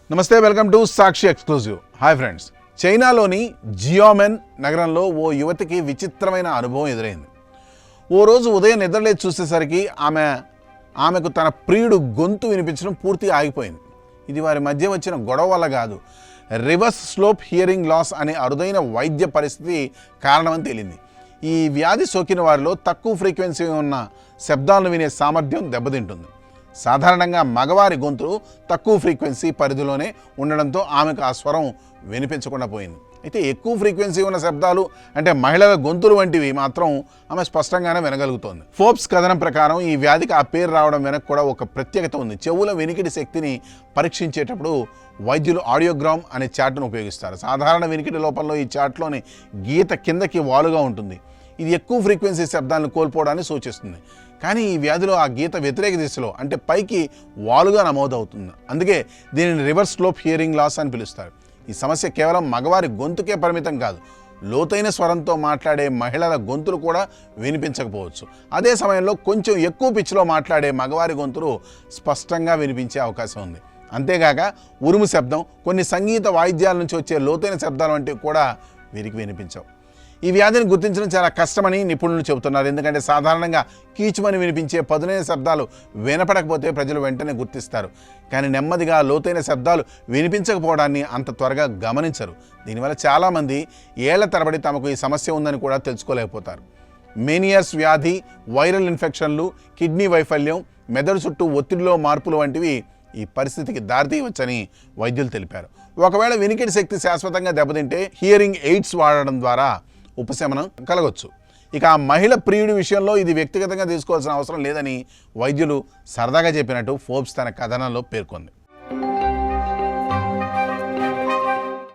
నమస్తే, welcome to Sakshi exclusive. Hi friends, చైనాలోని జియోమెన్ నగరంలో ఓ యువతికి విచిత్రమైన అనుభవం ఎదురైంది. ఓ రోజు ఉదయం నిద్రలేచి చూసేసరికి ఆమెకు తన ప్రియుడు గొంతు వినిపించడం పూర్తిగా ఆగిపోయింది. ఇది వారి మధ్య వచ్చిన గొడవ వల్ల కాదు, రివర్స్ స్లోప్ హియరింగ్ లాస్ అనే అరుదైన వైద్య పరిస్థితి కారణమని తేలింది. ఈ వ్యాధి సోకిన వారిలో తక్కువ ఫ్రీక్వెన్సీ ఉన్న శబ్దాలను వినే సామర్థ్యం దెబ్బతింటుంది. సాధారణంగా మగవారి గొంతు తక్కువ ఫ్రీక్వెన్సీ పరిధిలోనే ఉండడంతో ఆమెకు ఆ స్వరం వినిపించకుండా పోయింది. అయితే ఎక్కువ ఫ్రీక్వెన్సీ ఉన్న శబ్దాలు అంటే మహిళల గొంతులు వంటివి మాత్రం ఆమె స్పష్టంగానే వినగలుగుతోంది. ఫోర్బ్స్ కథనం ప్రకారం ఈ వ్యాధికి ఆ పేరు రావడం వెనక కూడా ఒక ప్రత్యేకత ఉంది. చెవుల వినికిడి శక్తిని పరీక్షించేటప్పుడు వైద్యులు ఆడియోగ్రామ్ అనే చార్ట్ను ఉపయోగిస్తారు. సాధారణ వినికిడి లోపంలో ఈ చార్ట్లోని గీత కిందకి వాలుగా ఉంటుంది. ఇది ఎక్కువ ఫ్రీక్వెన్సీ శబ్దాలను కోల్పోవడాన్ని సూచిస్తుంది. కానీ ఈ వ్యాధిలో ఆ గీత వ్యతిరేక దిశలో అంటే పైకి వాలుగా నమోదవుతుంది. అందుకే దీనిని రివర్స్ స్లోప్ హియరింగ్ లాస్ అని పిలుస్తారు. ఈ సమస్య కేవలం మగవారి గొంతుకే పరిమితం కాదు, లోతైన స్వరంతో మాట్లాడే మహిళల గొంతులు కూడా వినిపించకపోవచ్చు. అదే సమయంలో కొంచెం ఎక్కువ పిచ్లో మాట్లాడే మగవారి గొంతులు స్పష్టంగా వినిపించే అవకాశం ఉంది. అంతేగాక ఉరుము శబ్దం, కొన్ని సంగీత వాయిద్యాల నుంచి వచ్చే లోతైన శబ్దాలు వంటివి కూడా వీరికి వినిపించవు. ఈ వ్యాధిని గుర్తించడం చాలా కష్టమని నిపుణులు చెబుతున్నారు. ఎందుకంటే సాధారణంగా కీచుమని వినిపించే పదునైన శబ్దాలు వినపడకపోతే ప్రజలు వెంటనే గుర్తిస్తారు. కానీ నెమ్మదిగా లోతైన శబ్దాలు వినిపించకపోవడాన్ని అంత త్వరగా గమనించరు. దీనివల్ల చాలామంది ఏళ్ల తరబడి తమకు ఈ సమస్య ఉందని కూడా తెలుసుకోలేకపోతారు. మేనియర్స్ వ్యాధి, వైరల్ ఇన్ఫెక్షన్లు, కిడ్నీ వైఫల్యం, మెదడు చుట్టూ ఒత్తిడిలో మార్పులు వంటివి ఈ పరిస్థితికి దారితీయవచ్చని వైద్యులు తెలిపారు. ఒకవేళ వినికిడి శక్తి శాశ్వతంగా దెబ్బతింటే హియరింగ్ ఎయిడ్స్ వాడడం ద్వారా ఉపశమనం కలగొచ్చు. ఇక ఆ మహిళ ప్రియుడి విషయంలో ఇది వ్యక్తిగతంగా తీసుకోవాల్సిన అవసరం లేదని వైద్యులు సరదాగా చెప్పినట్టు ఫోర్బ్స్ తన కథనంలో పేర్కొంది.